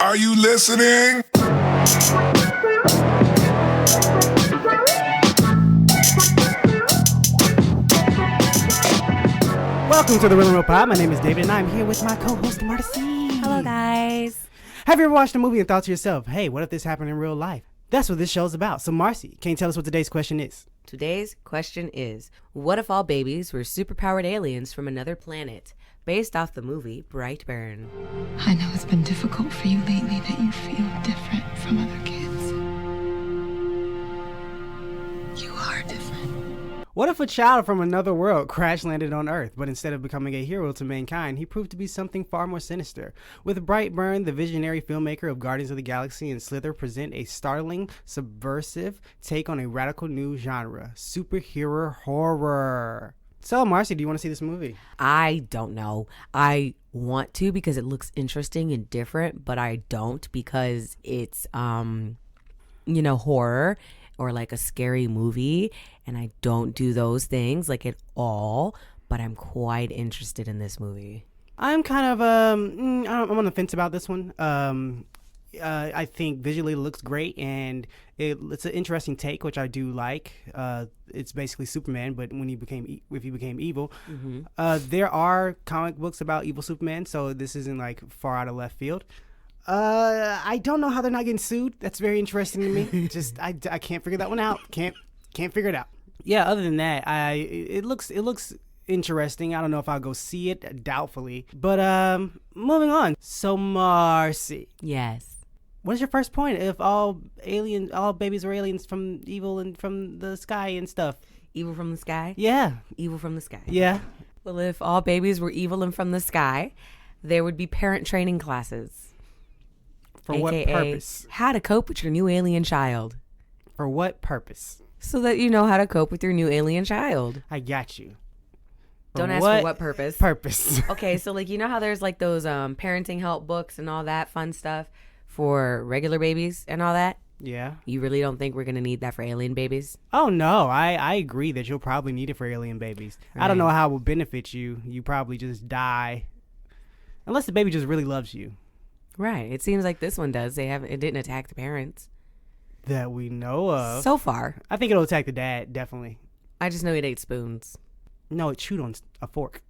Are you listening? Welcome to the Real and Real Pod. My name is David, and I'm here with my co-host, Marta C. Hello, guys. Have you ever watched a movie and thought to yourself, hey, what if this happened in real life? That's what this show's about. So, Marcy, can you tell us what today's question is? Today's question is, what if all babies were superpowered aliens from another planet? Based off the movie Brightburn. I know it's been difficult for you lately that you feel different from other kids. You are different. What if a child from another world crash landed on Earth, but instead of becoming a hero to mankind, he proved to be something far more sinister? With Brightburn, the visionary filmmaker of Guardians of the Galaxy and Slither present a startling, subversive take on a radical new genre, superhero horror. So, Marcy, do you want to see this movie? I don't know. I want to because it looks interesting and different, but I don't because it's, horror or like a scary movie, and I don't do those things like at all, but I'm quite interested in this movie. I'm kind of, I'm on the fence about this one. I think visually it looks great, and it's an interesting take, which I do like. It's basically Superman, but if he became evil. Mm-hmm. There are comic books about evil Superman, so this isn't like far out of left field. I don't know how they're not getting sued. That's very interesting to me. Just I can't figure that one out. Can't figure it out. Yeah. Other than that, it looks interesting. I don't know if I'll go see it. Doubtfully. But moving on. So, Marcy. Yes. What is your first point? If all babies are aliens from evil and from the sky and stuff. Evil from the sky? Yeah. Evil from the sky. Yeah. Well, if all babies were evil and from the sky, there would be parent training classes. For AKA, what purpose? How to cope with your new alien child. For what purpose? So that you know how to cope with your new alien child. I got you. Don't ask for what purpose. Purpose. Okay, so like you know how there's like those parenting help books and all that fun stuff for regular babies and all that? Yeah. You really don't think we're going to need that for alien babies? Oh, no. I agree that you'll probably need it for alien babies. Right. I don't know how it will benefit you. You probably just die. Unless the baby just really loves you. Right. It seems like this one does. It didn't attack the parents. That we know of. So far. I think it'll attack the dad, definitely. I just know it ate spoons. No, it chewed on a fork.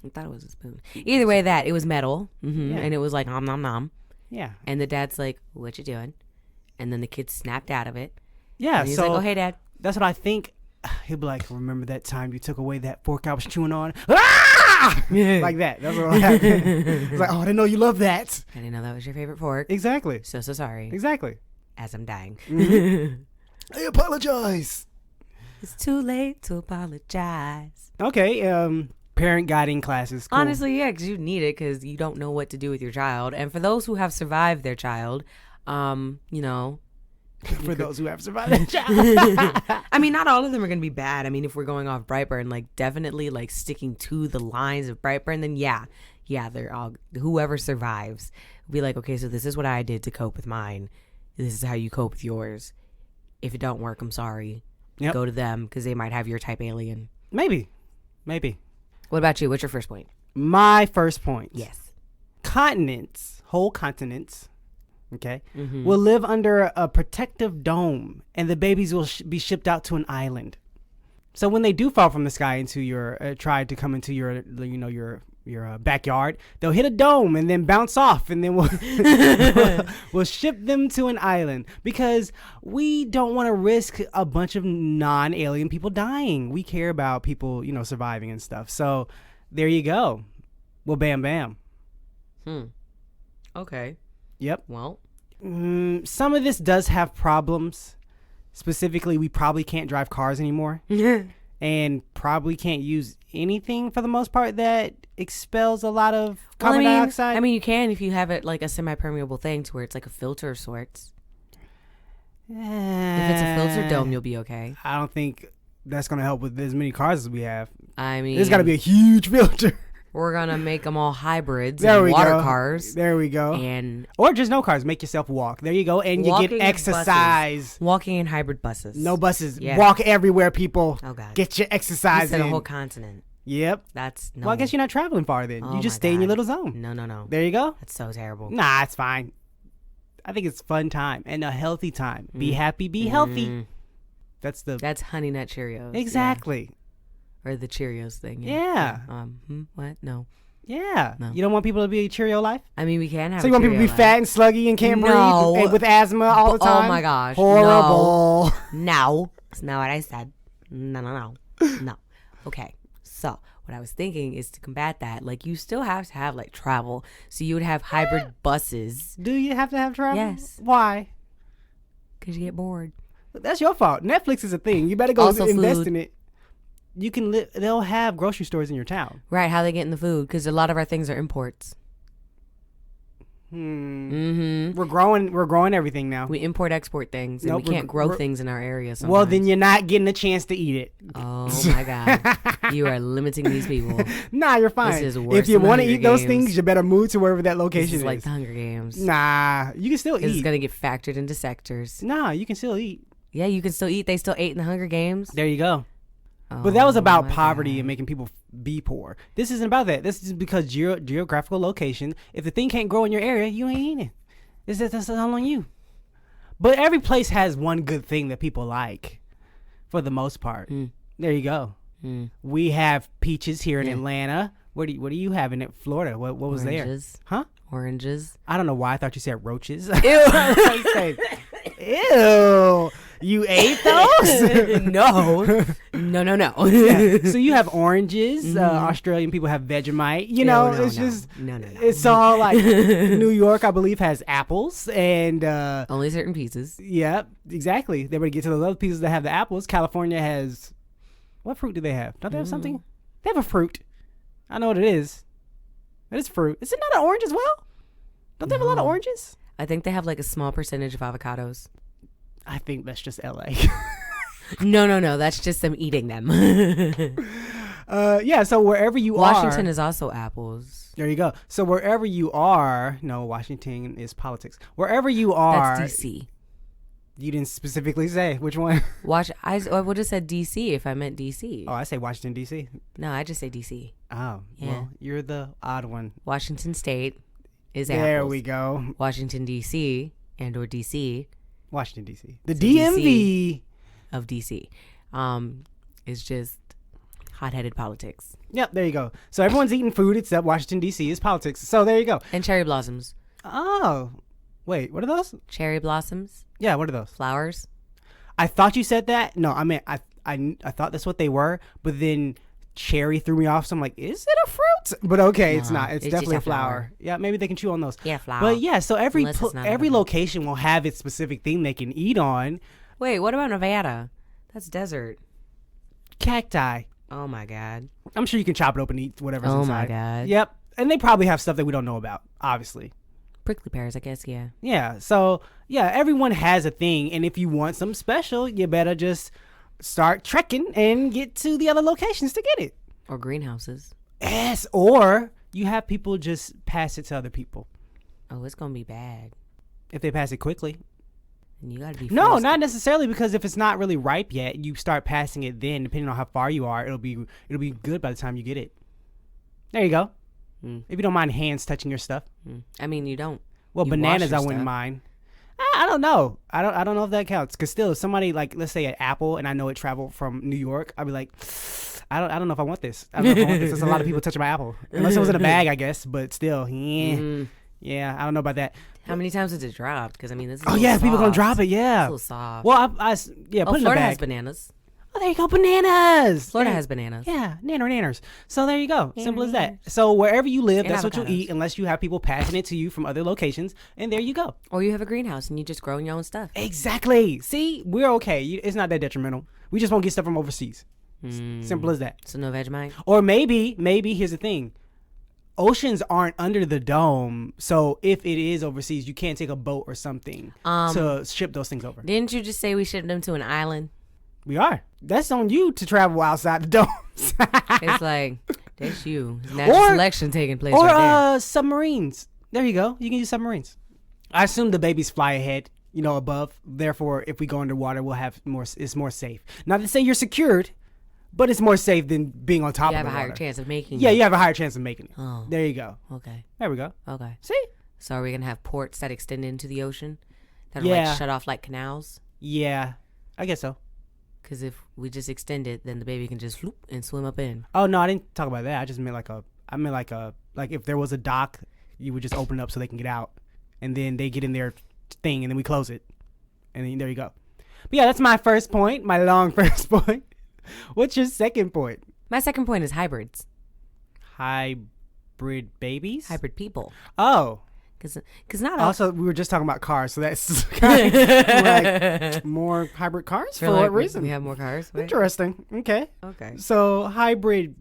I thought it was a spoon. Either way, it was metal. Mm-hmm, yeah. And it was like, nom, nom, nom. Yeah. And the dad's like, what you doing? And then the kid snapped out of it. Yeah. And he's like, oh, hey, Dad. That's what I think. He'll be like, remember that time you took away that fork I was chewing on? Ah! Like that. That's what happened. It's like, oh, I didn't know you loved that. I didn't know that was your favorite fork. Exactly. So sorry. Exactly. As I'm dying. Mm-hmm. I apologize. It's too late to apologize. Okay. Parent guiding classes. Cool. Honestly, yeah, because you need it because you don't know what to do with your child. And for those who have survived their child, for those who have survived their child. I mean, not all of them are going to be bad. I mean, if we're going off Brightburn, like definitely like sticking to the lines of Brightburn, then yeah, they're all, whoever survives will be like, okay, so this is what I did to cope with mine. This is how you cope with yours. If it don't work, I'm sorry. Yep. Go to them because they might have your type alien. Maybe. What about you? What's your first point? My first point. Yes. Whole continents, okay, will live under a protective dome, and the babies will be shipped out to an island. So when they do fall from the sky into your, try to come into your backyard, they'll hit a dome and then bounce off, and then we'll ship them to an island because we don't want to risk a bunch of non-alien people dying. We care about people, surviving and stuff. So there you go. Well, bam, bam. Okay. Yep. Well, some of this does have problems. Specifically, we probably can't drive cars anymore. And probably can't use anything for the most part that expels a lot of carbon dioxide. I mean, you can if you have it like a semi-permeable thing to where it's like a filter of sorts. If it's a filter dome, you'll be okay. I don't think that's going to help with as many cars as we have. I mean, there's got to be a huge filter. We're going to make them all hybrids there and we water go. cars. There we go. Or just no cars. Make yourself walk. There you go. And you get exercise. Walking in hybrid buses. No buses. Yeah. Walk everywhere, people. Oh, God. Get your exercise in. in. A whole continent. Yep. That's no. Well, I guess you're not traveling far then. Oh You just my stay in your God. little zone. No. There you go. That's so terrible. Nah, it's fine. I think it's fun time and a healthy time. Be happy, be healthy. That's the That's Honey Nut Cheerios. exactly. Yeah. Or the Cheerios thing. Yeah. What? No. Yeah. No. You don't want people to be a Cheerio life? I mean, we can have. So you a want people to be Cheerio fat and sluggy and can't No. breathe and with asthma all the time? Oh my gosh. Horrible. life. No. That's not what I said. No. No. Okay. So what I was thinking is to combat that, like you still have to have like travel. So you would have hybrid buses Do you have to have travel? Yes. Why? because you get bored. That's your fault. Netflix is a thing. You better go Also invest food. in it. You can live. They'll have grocery stores in your town. Right. How they getting the food? Because a lot of our things are imports. We're growing everything now. We import export things, and Nope, we can't grow we're- things in our area. Sometimes. Well, then you're not getting a chance to eat it. Oh my God, you are limiting these people. Nah, you're fine. is worse If you than the want to Hunger eat those Games. things, you better move to wherever that location This is is. like the Hunger Games. Nah, you can still This is eat. gonna get factored into sectors. Nah, you can still eat. Yeah, you can still eat. They still ate in the Hunger Games. There you go. But that was about my poverty God. and making people be poor. This isn't about that. This is because geographical location. If the thing can't grow in your area, you ain't eating it. That's all on you. But every place has one good thing that people like, for the most part. There you go. We have peaches here in Atlanta. What do you have in Florida? What was Oranges. there? Huh? Oranges. I don't know why I thought you said roaches. Ew. Ew. You ate those? No. Yeah. So you have oranges. Australian people have Vegemite. You know, no, it's no. just No. it's all like New York, I believe, has apples, and Only certain pieces. yeah, exactly. They would get to those other pieces that have the apples. California has what fruit do they have? Don't they have something? They have a fruit. I know what it is. It is fruit. Is it not an orange as well? Don't they have a lot of oranges? I think they have like a small percentage of avocados. I think that's just LA. No. That's just them eating them. Yeah. So wherever you Washington are, is also apples. there you go. So wherever you are, no, Washington is politics. Wherever you are, That's DC. you didn't specifically say which one. I would have said DC if I meant DC. Oh, I say Washington D.C. No, I just say DC. Oh, Yeah. well, you're the odd one. Washington State is There apples. we go. Washington DC and or DC Washington D.C. The So DMV. of DC is just hot-headed politics Yep, there you go. So everyone's eating food except Washington D.C. is politics. So there you go. and cherry blossoms. Oh, wait, what are those? Cherry blossoms, Yeah, what are those? flowers. I thought you said that. No, I mean I thought that's what they were, but then cherry threw me off. So I'm like, is it a fruit? But okay, it's No, not. It's it's definitely a just a flower. flower. Yeah, maybe they can chew on those. Yeah, flower. But yeah, so every Unless it's not every edible. location will have its specific thing they can eat on. Wait, what about Nevada? That's desert. Cacti. Oh my God. I'm sure you can chop it open and eat whatever's Oh inside. my God. Yep. And they probably have stuff that we don't know about, obviously. Prickly pears, I guess. Yeah. Yeah. So, yeah, everyone has a thing. And if you want something special, you better just start trekking and get to the other locations to get it. Or greenhouses. Yes. Or you have people just pass it to other people Oh, it's gonna be bad. if they pass it quickly. And you gotta be. No, forced not to- necessarily, because if it's not really ripe yet, you start passing it then, depending on how far you are, it'll be good by the time you get it. There you go. If you don't mind hands touching your stuff. I mean, you don't. Well, You wash bananas your I wouldn't stuff. mind. I don't know. I don't know if that counts. Cause still, if somebody like, let's say an apple, and I know it traveled from New York, I'd be like, I don't know if I want this. I don't know if I want this. There's a lot of people touching my apple, unless it was in a bag, I guess. But still, yeah, I don't know about that. How many times has it dropped? Because I mean, this is. Oh yeah, people gonna drop it. It's Yeah. a little soft. Well, yeah, Oh, put it in a Florida bag. has bananas. Oh, there you go, bananas. Florida Yeah. has bananas. Yeah, nanners. So there you go. Simple as that. So wherever you live, And that's what you'll avocados. eat, unless you have people passing it to you from other locations, and there you go. Or you have a greenhouse and you just grow your own stuff. Exactly. See, we're okay. It's not that detrimental. We just won't get stuff from overseas. Simple as that. So no Vegemite. Or maybe here's the thing. Oceans aren't under the dome, so if it is overseas, you can't take a boat or something to ship those things over. Didn't you just say we shipped them to an island? We are. That's on you to travel outside the domes. It's like that's you. There's natural Or- selection taking place Or right there. submarines. There you go. You can use submarines. I assume the babies fly ahead, above. Therefore, if we go underwater, we'll have more. It's more safe. Not to say you're secured, but it's more safe than being on top You of have the a higher water. chance of making Yeah, it. you have a higher chance of making it. Oh. There you go. Okay. There we go. Okay. See? So are we gonna have ports that extend into the ocean that are Yeah. like shut off like canals? Yeah, I guess so. Because if we just extend it, then the baby can just floop and swim up in. Oh no, I didn't talk about that. I just meant like if there was a dock, you would just open it up so they can get out, and then they get in their thing, and then we close it, and then there you go. But yeah, that's my first point, my long first point. What's your second point? My second point is hybrids, Hybrid babies? hybrid people. Oh. Because not all. Also, we were just talking about cars, so that's kind of like more hybrid cars? For what reason? We have more cars. Right? Interesting. Okay. Okay. So hybrid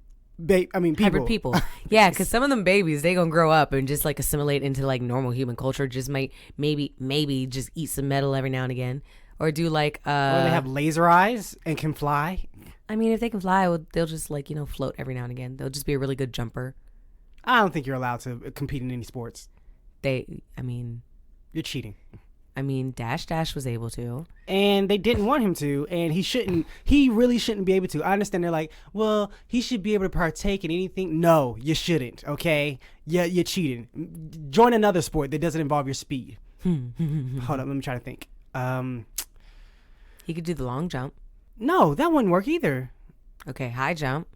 people. Hybrid people. Yeah, because some of them babies, they gonna grow up and just like assimilate into like normal human culture. Just might maybe just eat some metal every now and again, or do like Or they have laser eyes and can fly. I mean, if they can fly, well, they'll just like float every now and again. They'll just be a really good jumper. I don't think you're allowed to compete in any sports. You're cheating. Dash was able to. And they didn't want him to, and he really shouldn't be able to. I understand they're like, well, he should be able to partake in anything. No, you shouldn't, okay? Yeah, you're cheating. Join another sport that doesn't involve your speed. Hold up, let me try to think. He could do the long jump. No, that wouldn't work either. Okay, high jump.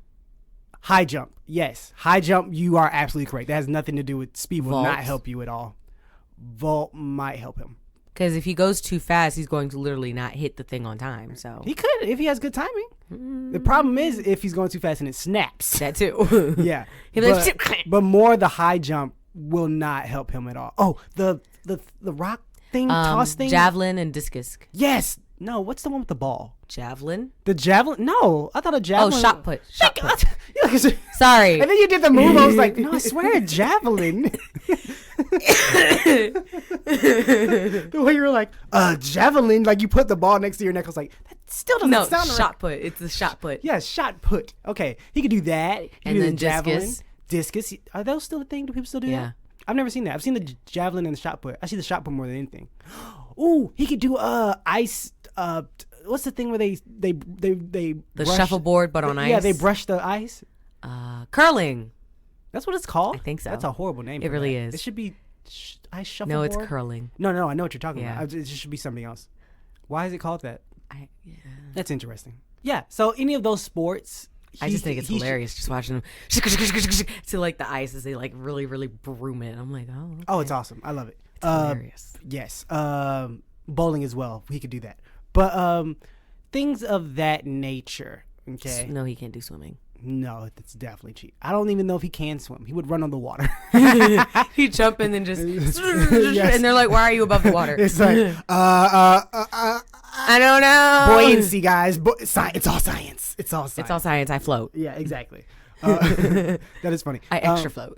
High jump, yes. High jump, you are absolutely correct. That has nothing to do with speed. Will Vault. not help you at all. Vault might help him. Because if he goes too fast, he's going to literally not hit the thing on time. So He could if he has good timing. The problem is if he's going too fast and it snaps. that too. Yeah. He'll be like, but more the high jump will not help him at all. Oh, the rock thing, toss thing? javelin and discus. Yes. No, what's the one with the ball? Javelin. The javelin? No, I thought a javelin. Oh, shot put. Shot put. And Sorry. then you did the move. I was like, no, I swear, javelin. The way you were like, javelin, like you put the ball next to your neck. I was like, that still doesn't No, sound shot right. put. It's the shot put. Yeah, shot put. Okay, he could do that. He And could do then the javelin. discus. Discus. Are those still a thing? Do people still do Yeah. that? I've never seen that. I've seen the javelin and the shot put. I see the shot put more than anything. Ooh, he could do ice. What's the thing where they The brush, shuffleboard, but on ice. Yeah, they brush the ice. Curling. That's what it's called. I think so. That's a horrible name. It for really that. is. It should be ice shuffleboard. No, it's curling. No, I know what you're talking Yeah. about. It just should be something else. Why is it called that? Yeah. That's interesting. Yeah. So any of those sports, I just think it's hilarious just watching them to like the ice as they like really, really broom it. I'm like, oh. Okay. Oh, it's awesome. I love it. It's hilarious. Yes. Bowling as well. He could do that. But things of that nature. Okay. No, he can't do swimming. No, that's definitely cheap. I don't even know if he can swim. He would run on the water. He'd jump and then just Yes. and they're like, why are you above the water? It's like I don't know. buoyancy, guys. It's all science. It's all science. It's all science. I float. Yeah, exactly. That is funny. I extra float.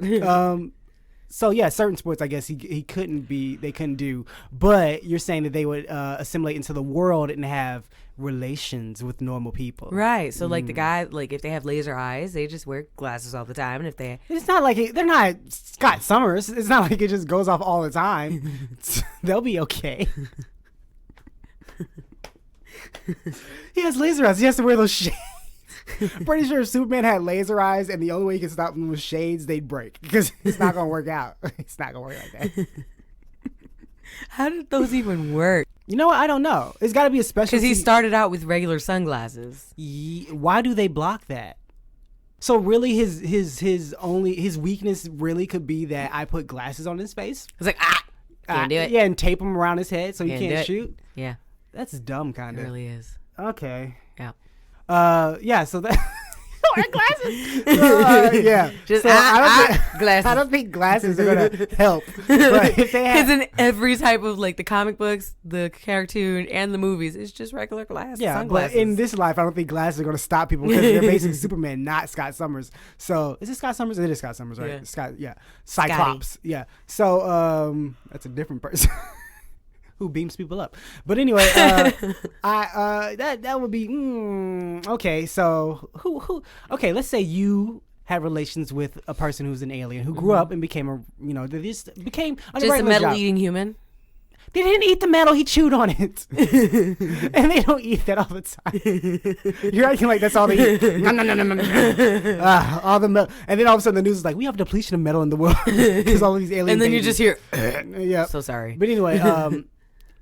So yeah, certain sports I guess they couldn't do, but you're saying that they would assimilate into the world and have relations with normal people. Right. So like the guy, like if they have laser eyes, they just wear glasses all the time. And if they It's not like they're not Scott Summers. It's not like it just goes off all the time. They'll be okay. He has laser eyes. He has to wear those shades. Pretty sure if Superman had laser eyes and the only way he could stop them was shades, they'd break because it's not gonna work out. It's not gonna work like that. How did those even work? You know what? I don't know. It's got to be a special. Because he started out with regular sunglasses. Why do they block that? So really, his weakness really could be that I put glasses on his face. It's like can't do it. Yeah, and tape them around his head so he Can't do can't it. shoot. Yeah, That's dumb, kind it of. really is. Okay. Yeah. Yeah. So that. Wear glasses. So, yeah. Just so glasses. I don't think glasses are gonna help. But if they Because have, in every type of like the comic books, the cartoon, and the movies, it's just regular glasses. yeah, sunglasses. but in this life, I don't think glasses are gonna stop people because they're basically Superman, not Scott Summers. So is it Scott Summers? It is Scott Summers, right? Yeah. Scott. Yeah. Cyclops. Yeah. So that's a different person. Who beams people up. But anyway, that would be okay. So who okay, let's say you had relations with a person who's an alien who grew up and became they just became on just a regular metal job. eating human. They didn't eat the metal. He chewed on it. And they don't eat that all the time. You're acting like that's all they eat. No, no, no, no, no, no. All the metal. And then all of a sudden the news is like, we have depletion of metal in the world. Because all these alien And then you babies. just hear, Yeah. so sorry. But anyway,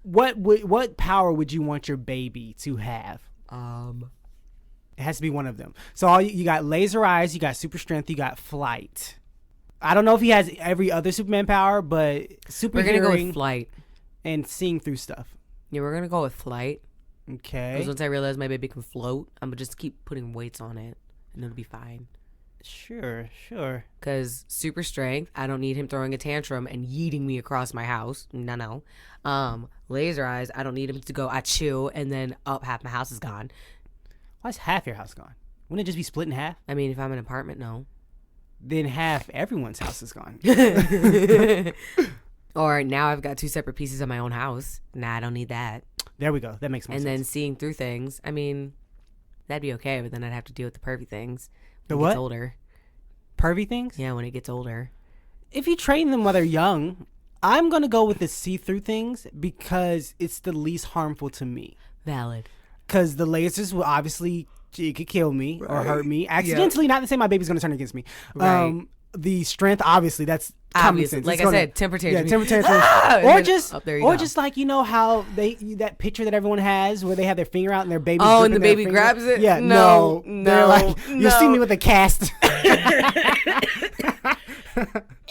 what power would you want your baby to have? It has to be one of them. So you got laser eyes, you got super strength, you got flight. I don't know if he has every other Superman power, but super We're going to go hearing with flight. and seeing through stuff. Yeah, we're going to go with flight. Okay. Because once I realize my baby can float, I'm going to just keep putting weights on it, and it'll be fine. Sure. Because super strength, I don't need him throwing a tantrum and yeeting me across my house. No. Laser eyes, I don't need him to go achoo and then up half my house is gone. Why is half your house gone? Wouldn't it just be split in half? I mean, if I'm in an apartment, no. Then half everyone's house is gone. Or now I've got 2 separate pieces of my own house. Nah, I don't need that. There we go. That makes more And sense. then seeing through things, I mean, that'd be okay, but then I'd have to deal with the pervy things. The When it what? gets older. Pervy things? Yeah, when it gets older. If you train them while they're young, I'm going to go with the see-through things because it's the least harmful to me. Valid. Because the lasers will obviously, it could kill me or hurt me. Accidentally, not to say my baby's going to turn against me. Right. The strength, obviously, that's common Obviously. sense. Like It's I gonna- said, temper tantrum. Yeah, temper tantrum. And Or then- just, oh, there you or go. just like, you know how that picture that everyone has where they have their finger out and their baby. Oh, and the baby grabs it? Yeah, No, They're like, you'll see no. me with a cast.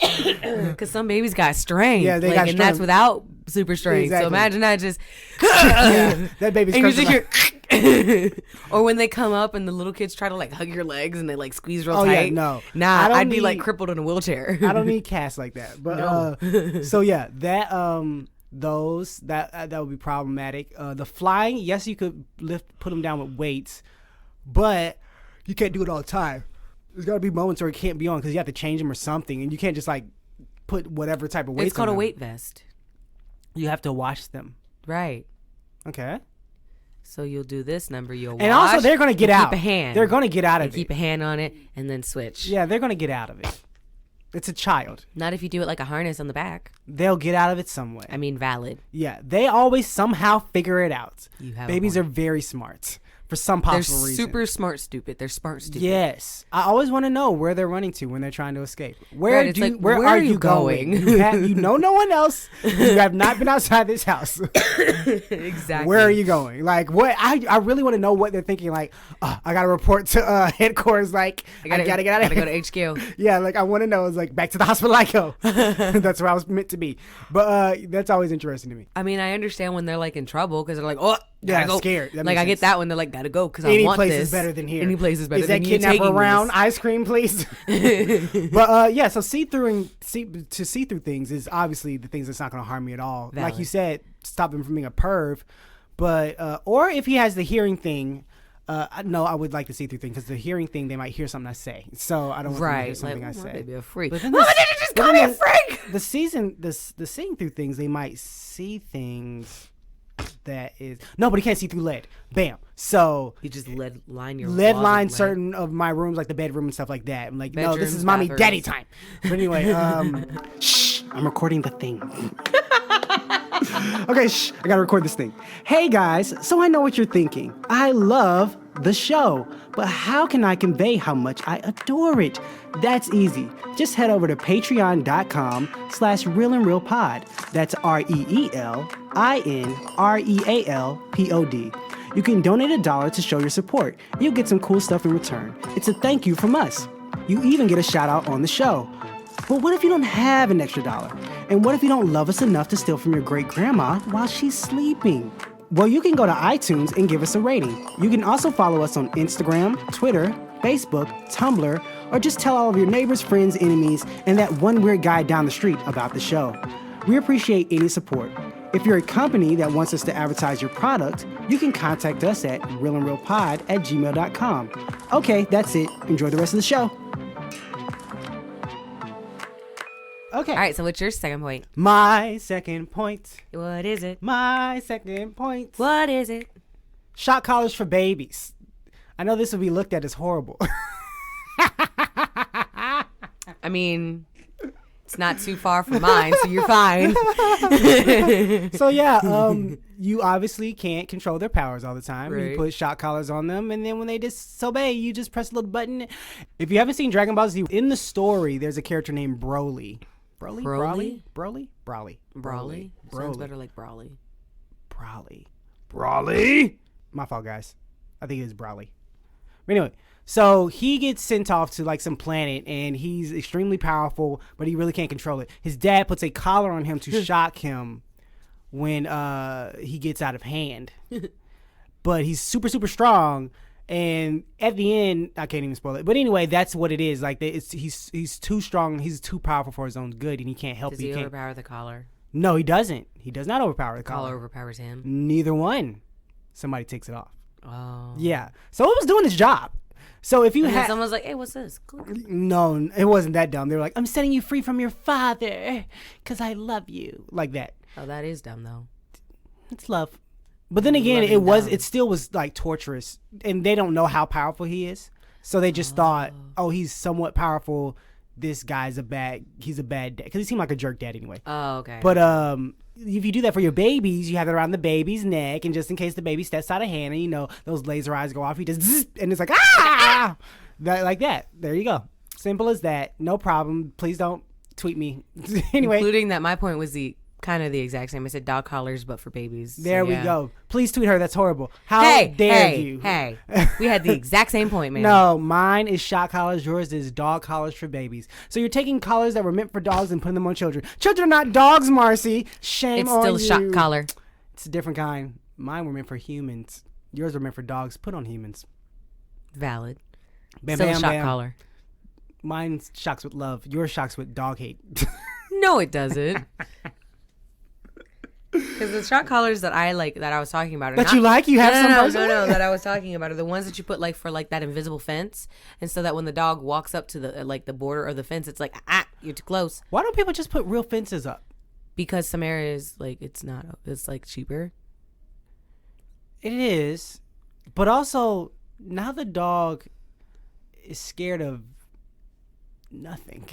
Because some babies got strength. Yeah, they like, got and that's strength. without super strength. Exactly. So imagine that just. That baby's and you crushing just hear. Or when they come up and the little kids try to like hug your legs and they like squeeze real Oh, yeah, tight. no. I Nah, don't I'd be like need- crippled in a wheelchair. I don't need casts like that. But so yeah, that those that would be problematic. The flying, yes, you could put them down with weights, but you can't do it all the time. There's got to be moments where it can't be on because you have to change them or something, and you can't just like put whatever type of weights. It's called on a them. weight vest. You have to wash them. Right. Okay. So you'll do this number. You'll And wash, also, they're gonna get you out. Keep a hand. They're gonna get out You of keep it. a hand on it and then switch. Yeah, they're gonna get out of it. It's a child. Not if you do it like a harness on the back. They'll get out of it some way. I mean, valid. Yeah, they always somehow figure it out. You have a Babies point. are very smart for some They're possible reason. super smart, stupid. They're smart, stupid. Yes, I always want to know where they're running to when they're trying to escape. Where Right, it's do you, like, where where are are you you going? going? You know no one else. You have not been outside this house. Exactly. Where are you going? Like what? I really want to know what they're thinking. Like I got to report to headquarters. Like I gotta get out of Gotta here. go to HQ. Yeah, like I want to know. It's like back to the hospital I go. That's where I was meant to be. But that's always interesting to me. I mean, I understand when they're like in trouble because they're like, oh, Yeah, gotta go. scared. That Like makes I get sense. that when they're like, gotta go because I Any want place this. is better than here. Any place is better Is than that you kidnapper taking around? this. Ice cream, please. But yeah, so see through things is obviously the things that's not going to harm me at all. Like you Valid. said, stop him from being a perv. But or if he has the hearing thing, no, I would like the see through thing because the hearing thing they might hear something I say, so I don't want them to hear Right. something Like, I oh, my say. baby a freak. But then Mama, the- did you just but call me then a freak? the seeing through things, they might see things that is nobody can't see through lead. Bam. So You just lead line your lead walls line with lead. certain of my rooms, like the bedroom and stuff like that. I'm like, no, this Bedrooms, is mommy bathrooms. daddy time. But anyway, shh, I'm recording the thing. Okay, shh, I gotta record this thing. Hey guys, so I know what you're thinking. I love the show, but how can I convey how much I adore it? That's easy. Just head over to patreon.com/realandrealpod. That's ReelInRealPod. You can donate $1 to show your support. You'll get some cool stuff in return. It's a thank you from us. You even get a shout out on the show. But what if you don't have an extra dollar? And what if you don't love us enough to steal from your great grandma while she's sleeping? Well, you can go to iTunes and give us a rating. You can also follow us on Instagram, Twitter, Facebook, Tumblr, or just tell all of your neighbors, friends, enemies, and that one weird guy down the street about the show. We appreciate any support. If you're a company that wants us to advertise your product, you can contact us at realandrealpod@gmail.com. Okay, that's it. Enjoy the rest of the show. Okay. All right, so what's your second point? My second point. What is it? My second point. What is it? Shock collars for babies. I know this will be looked at as horrible. I mean, It's not too far from mine, so you're fine. So yeah, you obviously can't control their powers all the time. Right. You put shock collars on them, and then when they disobey, you just press a little button. If you haven't seen Dragon Ball Z, in the story, there's a character named Broly. Broly? Broly? Broly? Broly. Brawly? Sounds Broly. better like Brawly. Brawly? My fault, guys. I think it was Brawly. But anyway, so he gets sent off to like some planet, and he's extremely powerful, but he really can't control it. His dad puts a collar on him to shock him when he gets out of hand. But he's super, super strong. And at the end, I can't even spoil it. But anyway, that's what it is. Like he's too strong. He's too powerful for his own good, and he can't help. Does he overpower the collar? No, he doesn't. He does not overpower the Collar collar. overpowers him. Neither one. Somebody takes it off. Oh. Yeah. So it was doing its job. So if you And then had someone's like, hey, what's this? no, it wasn't that dumb. They were like, I'm setting you free from your father because I love you, like that. Oh, that is dumb, though. It's love. But then again, Loving dumb. it still was like torturous, and they don't know how powerful he is. So they just thought, oh, he's somewhat powerful. This guy's he's a bad dad, because he seemed like a jerk dad anyway. Oh, okay. But if you do that for your babies, you have it around the baby's neck, and just in case the baby steps out of hand, and you know those laser eyes go off, he just zzz, and it's like ah, that like that. There you go. Simple as that. No problem. Please don't tweet me. Anyway, Including that my point was kind of the exact same. I said dog collars, but for babies. So, there we yeah. go. Please tweet her. That's horrible. How Hey, dare hey, you? hey. We had the exact same point, man. No, mine is shock collars. Yours is dog collars for babies. So you're taking collars that were meant for dogs and putting them on children. Children are not dogs, Marcy. Shame It's on still a you. shock collar. It's a different kind. Mine were meant for humans. Yours were meant for dogs. Put on humans. Valid. Bam, Still bam, a shock bam. collar. Mine shocks with love. Yours shocks with dog hate. No, it doesn't. Because the shock collars that I like, that I was talking about, are That not, you like? You have some no, personally? that I was talking about are the ones that you put like for like that invisible fence, and so that when the dog walks up to the like the border of the fence, it's like you're too close. Why don't people just put real fences up? Because some areas like it's like cheaper. It is. But also, now the dog is scared of nothing.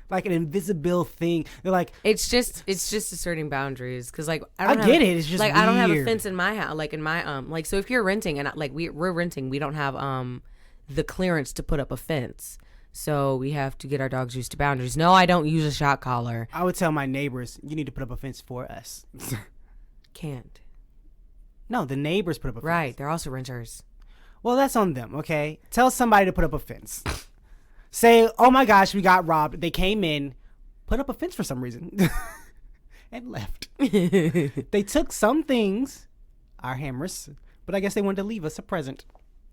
Like an invisible thing. They're like, It's just asserting boundaries, because like I get it. It's just like I don't have a weird. fence in my house, like in my like, so if you're renting and like we're renting, we don't have the clearance to put up a fence, so we have to get our dogs used to boundaries. No, I don't use a shock collar. I would tell my neighbors, you need to put up a fence for us. Can't. No, the neighbors put up a fence. Right, they're also renters. Well, that's on them, okay? Tell somebody to put up a fence. Say, oh my gosh, we got robbed. They came in, put up a fence for some reason, and left. They took some things, our hammers, but I guess they wanted to leave us a present.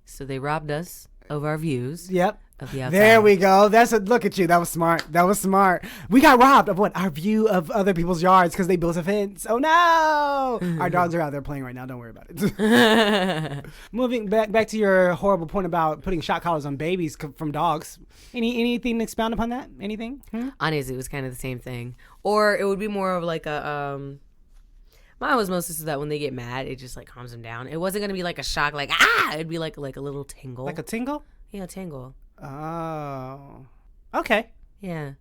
So they robbed us of our views. Yep. Of the outside. There we go. Look at you. That was smart. That was smart. We got robbed of what? Our view of other people's yards because they built a fence. Oh no! Our dogs are out there playing right now. Don't worry about it. Moving back to your horrible point about putting shock collars on babies from dogs. Anything to expound upon that? Anything? Honestly, it was kind of the same thing. Or it would be more of like a mine was mostly so that when they get mad, it just like calms them down. It wasn't gonna be like a shock, like it'd be like a little tingle. Like a tingle? Yeah, tingle. Oh. Okay. Yeah.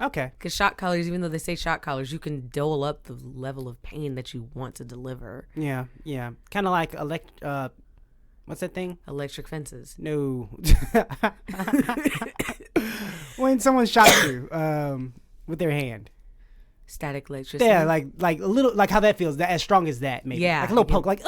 Okay. Because shock collars, even though they say shock collars, you can dole up the level of pain that you want to deliver. Yeah. Yeah. Kind of like what's that thing? Electric fences. No. When someone shocks you with their hand. Static electricity. Yeah, like a little, like how that feels. That as strong as that, maybe. Yeah, like a little poke, like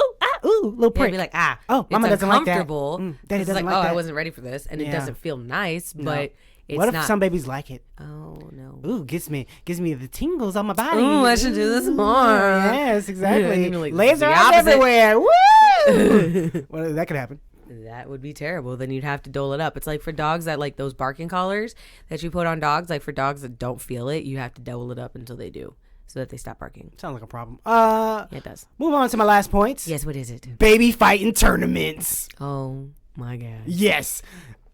little Yeah, prick. be like, oh, it's mama doesn't like that. uncomfortable. Daddy It's doesn't like, like I that. wasn't ready for this, and Yeah. it doesn't feel nice, but it's What if not. some babies like it? Oh no. Ooh, gives me the tingles on my body. Ooh, I should do this more. Yes, exactly. You know, like, Laser the eyes opposite. everywhere. Woo! Well, that could happen. That would be terrible. Then you'd have to dole it up. It's like for dogs that like those barking collars that you put on dogs. Like for dogs that don't feel it, you have to dole it up until they do, so that they stop barking. Sounds like a problem. Yeah, it does. Move on to my last points. Yes. What is it? Baby fighting tournaments. Oh my god. Yes.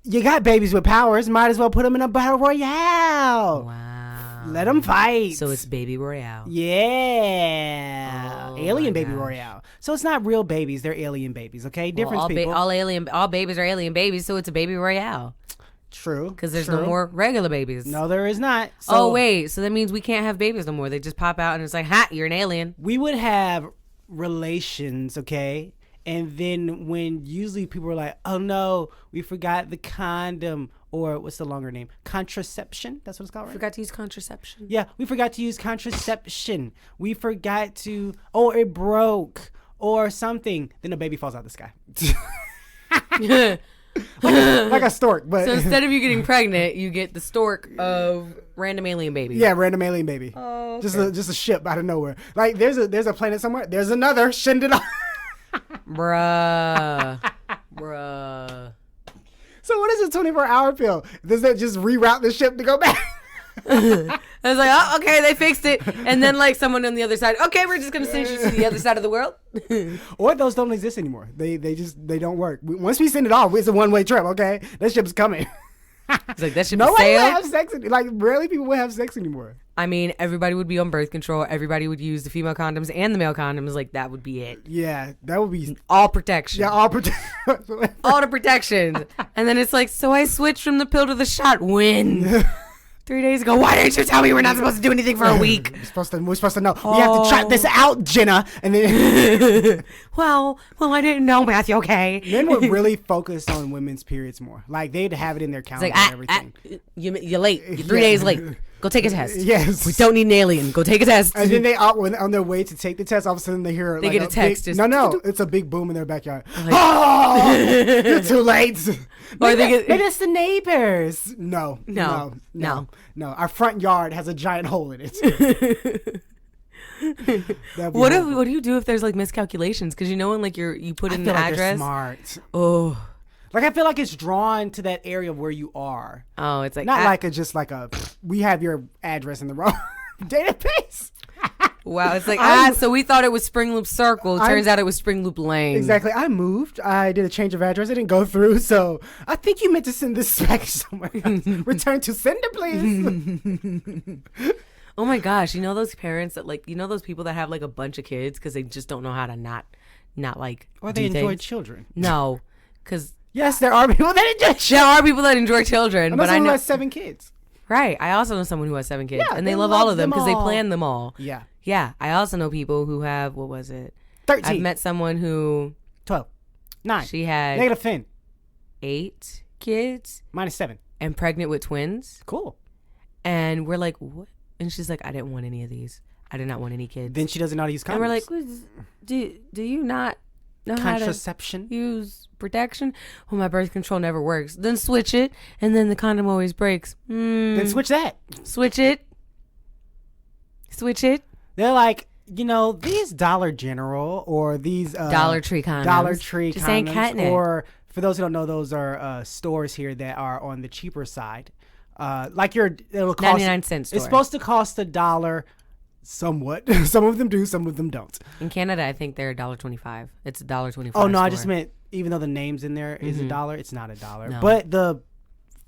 You got babies with powers. Might as well put them in a battle royale. Wow. Let them fight. So it's Baby Royale. Yeah. Oh, Alien my Baby gosh. Royale. So it's not real babies. They're alien babies, okay? Difference, Well, people. all babies are alien babies, so it's a Baby Royale. True. Because there's true. no more regular babies. No, there is not. So Oh, wait. So that means we can't have babies no more. They just pop out and it's like, ha, you're an alien. we would have relations, okay? And then when usually people are like, oh no, we forgot the condom, or what's the longer name? Contraception? That's what it's called, right? Forgot to use contraception. Yeah, we forgot to use contraception. We forgot to, or it broke, or something. Then the baby falls out of the sky. like a stork, but So instead of you getting pregnant, you get the stork of random alien baby. yeah, random alien baby. Oh, Just a ship out of nowhere. Like there's a planet somewhere. There's another. Send it on. Bruh. So what is a 24-hour pill? Does that just reroute the ship to go back? I was like, oh, okay, they fixed it. And then like someone on the other side, okay, we're just going to send you to the other side of the world. Or those don't exist anymore. They don't work. Once we send it off, it's a one-way trip. Okay, that ship's coming. It's like, that should No be one will sail. have sex. Like rarely people will have sex anymore. I mean, everybody would be on birth control. Everybody would use the female condoms and the male condoms. Like, that would be it. Yeah, that would be. All protection. Yeah, all protect. All the protections. And then it's like, so I switched from the pill to the shot. When? 3 days ago. Why didn't you tell me we're not supposed to do anything for a week? We're supposed to know. We have to try this out, Jenna. And then Well, I didn't know, Matthew, okay? men would really focus on women's periods more. Like they'd have it in their It's calendar like, and everything. you're late. You're 3 days late. Go take a test. Yes. We don't need an alien. Go take a test. And then they when on their way to take the test, all of a sudden they hear They like get a text, Big, just- no, it's a big boom in their backyard. Oh, you're too late. Or they get- maybe it's the neighbors. No. No. Our front yard has a giant hole in it. That'd be What horrible. do you do if there's like miscalculations? Because you know when like you put I in feel the like they're address. smart. Oh, Like I feel like it's drawn to that area where you are. it's like Not like just like a we have your address in the wrong database. wow. It's like I'm- so we thought it was Spring Loop Circle. Turns out it was Spring Loop Lane. Exactly. I moved. I did a change of address. It didn't go through. So I think you meant to send this package somewhere else. Return to sender, please. Oh my gosh, you know those parents that like those people that have like a bunch of kids because they just don't know how to not like Or they do enjoy things. children. No, because Yes, there are people that enjoy there children. are people that enjoy children, but I someone who know has 7 kids. right. I also know someone who has 7 kids, Yeah, and they they love all love of them them because they all. plan them all. Yeah. Yeah, I also know people who have what was it? 13. I've met someone who 12. 9. she had Negative 10. 8 kids Minus 7. and pregnant with twins, Cool. and we're like, what? And she's like, I didn't want any of these. I did not want any kids. Then she doesn't know how to use condoms. And we're like, do you not know how to contraception. use protection? Well, my birth control never works. Then switch it, and then the condom always breaks. Then switch that. Switch it. Switch it. They're like, these Dollar General or these Dollar Tree condoms. Dollar Tree Just condoms, ain't cutting it. or for those who don't know, those are stores here that are on the cheaper side. Like it'll cost 99-cent store. It's supposed to cost $1 somewhat. Some of them do, some of them don't. In Canada, I think they're $1.25. It's $1.25. Oh no, I store. just meant even though the name's in there is $1, it's not $1. No. But the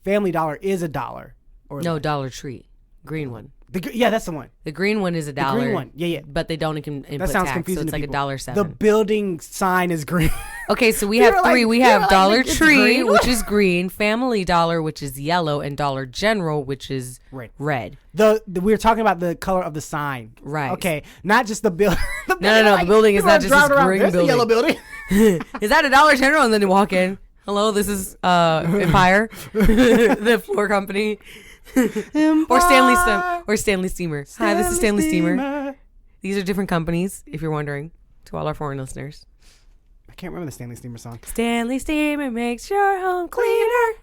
Family Dollar is $1. Or No, less. Dollar Tree. Green one. Yeah, that's the one. The green one is $1. The green one. Yeah. But they don't input That sounds tax, confusing. so it's to like people. $1.07. The building sign is green. Okay, so we They have were 3. like- We they have were like, Dollar it's Tree, green. which is green, Family Dollar, which is yellow, and Dollar General, which is Red. The we were talking about the color of the sign. Right. Okay, not just the building. No, the building is not just this green There's building. a yellow building. Is that a Dollar General? And then you walk in. Hello, this is Empire, the floor company, or Stanley Steamer. Hi, this is Stanley Steamer. These are different companies, if you're wondering, to all our foreign listeners. I can't remember the Stanley Steamer song. Stanley Steamer makes your home cleaner.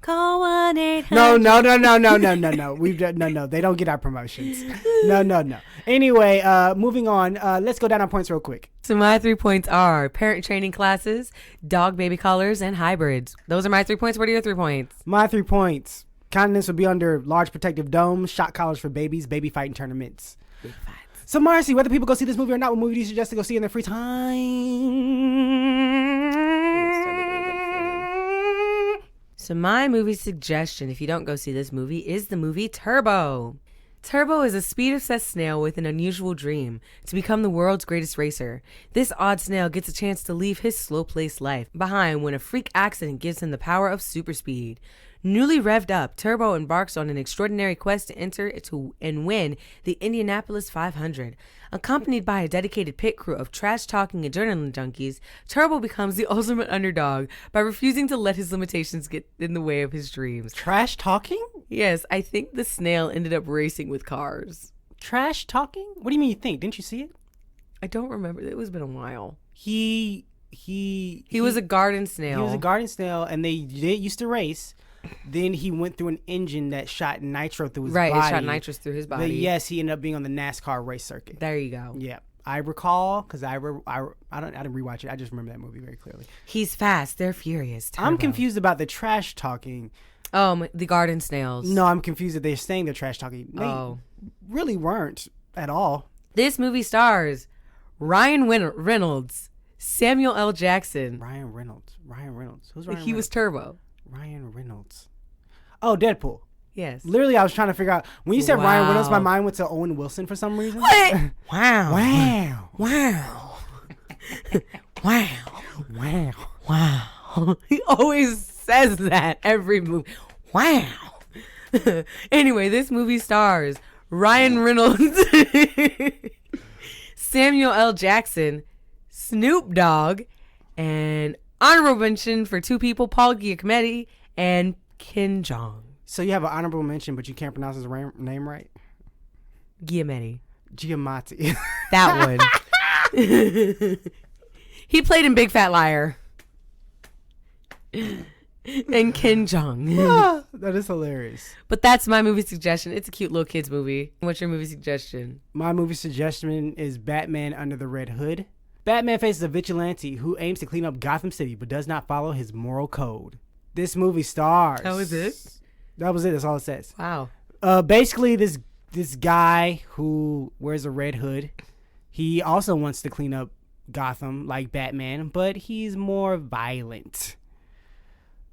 Call 1-800. No. We've done, no. They don't get our promotions. No. Anyway, moving on. Let's go down our points real quick. So my 3 points are parent training classes, dog baby collars, and hybrids. Those are my 3 points. What are your 3 points? My 3 points. Continents would be under large protective domes, shot collars for babies, baby fighting tournaments. So, Marcy, whether people go see this movie or not, what movie do you suggest to go see in their free time? So my movie suggestion, if you don't go see this movie, is the movie Turbo. Turbo is a speed-obsessed snail with an unusual dream to become the world's greatest racer. This odd snail gets a chance to leave his slow-paced life behind when a freak accident gives him the power of super speed. Newly revved up, Turbo embarks on an extraordinary quest to enter and win the Indianapolis 500. Accompanied by a dedicated pit crew of trash-talking adrenaline junkies, Turbo becomes the ultimate underdog by refusing to let his limitations get in the way of his dreams. Trash talking? Yes, I think the snail ended up racing with cars. Trash talking? What do you mean you think? Didn't you see it? I don't remember. It was been a while. He was a garden snail. He was a garden snail, and they used to race. Then he went through an engine that shot nitro through his body. Right, it shot nitrous through his body. But yes, he ended up being on the NASCAR race circuit. There you go. Yeah, I recall because I didn't rewatch it. I just remember that movie very clearly. He's fast. They're furious. Turbo. I'm confused about the trash talking. The garden snails. No, I'm confused that they're saying they're trash talking. They really weren't at all. This movie stars Ryan Reynolds, Samuel L. Jackson. Ryan Reynolds. Who's Ryan Reynolds? He was Turbo. Ryan Reynolds. Oh, Deadpool. Yes. Literally, I was trying to figure out. When you said Ryan Reynolds, my mind went to Owen Wilson for some reason. What? Wow. Wow. Wow. Wow. Wow. Wow. He always says that every movie. Wow. Anyway, this movie stars Ryan Reynolds, Samuel L. Jackson, Snoop Dogg, and honorable mention for two people, Paul Giacometti and Ken Jeong. So you have an honorable mention, but you can't pronounce his name right? Giacometti. Giamatti. That one. He played in Big Fat Liar. And Ken Jeong. That is hilarious. But that's my movie suggestion. It's a cute little kids movie. What's your movie suggestion? My movie suggestion is Batman Under the Red Hood. Batman faces a vigilante who aims to clean up Gotham City but does not follow his moral code. This movie stars. That was it? That was it. That's all it says. Wow. Basically, this guy who wears a red hood, he also wants to clean up Gotham like Batman, but he's more violent.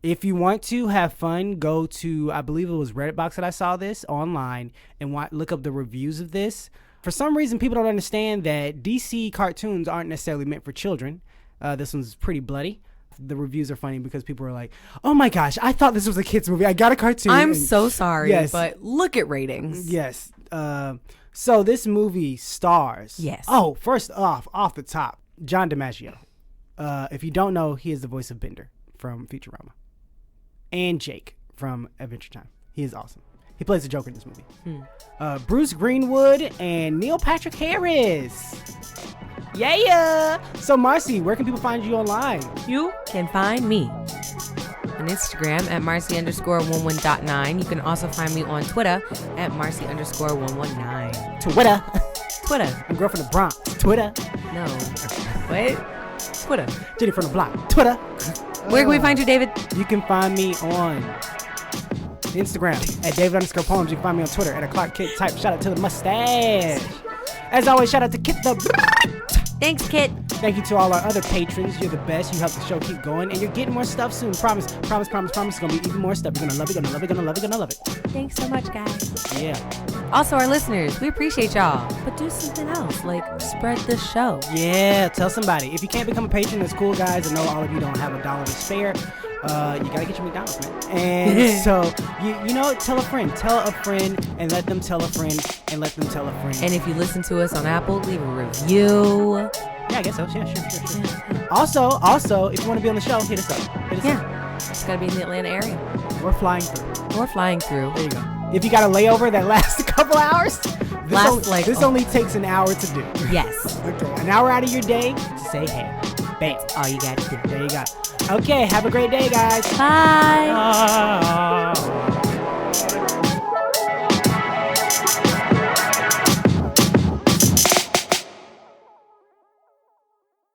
If you want to have fun, go to, I believe it was Redditbox that I saw this online, and look up the reviews of this. For some reason, people don't understand that DC cartoons aren't necessarily meant for children. This one's pretty bloody. The reviews are funny because people are like, oh my gosh, I thought this was a kid's movie. I got a cartoon. I'm so sorry, yes. But look at ratings. Yes. So this movie stars. Yes. Oh, first off the top, John DiMaggio. If you don't know, he is the voice of Bender from Futurama. And Jake from Adventure Time. He is awesome. He plays the Joker in this movie. Bruce Greenwood and Neil Patrick Harris. Yeah. So Marcy, where can people find you online? You can find me on Instagram at Marcy_11.9. You can also find me on Twitter at Marcy_119. Twitter. I'm girl from the Bronx. Twitter. No. What? Twitter. Jenny from the block. Twitter. Where can we find you, David? You can find me on Instagram at David_Poems. You can find me on Twitter at a Clark Kent type. Shout out to the mustache. As always, shout out to Kit the. Thanks, Kit. Thank you to all our other patrons. You're the best. You help the show keep going, and you're getting more stuff soon. Promise. It's gonna be even more stuff. You're gonna love it. Thanks so much, guys. Yeah. Also, our listeners, we appreciate y'all. But do something else, like spread the show. Yeah, tell somebody. If you can't become a patron, that's cool, guys. I know all of you don't have $1 to spare. You gotta get your McDonald's, man. And so, you know, tell a friend, and let them tell a friend, and let them tell a friend. And if you listen to us on Apple, leave a review. Yeah, I guess so. Yeah, sure. Also, if you want to be on the show, hit us up. It's gotta be in the Atlanta area. We're flying through. There you go. If you got a layover that lasts a couple hours, this only takes an hour to do. Yes. Okay, an hour out of your day to say hey. Bam. All you gotta do. There you go. Okay, have a great day, guys. Bye.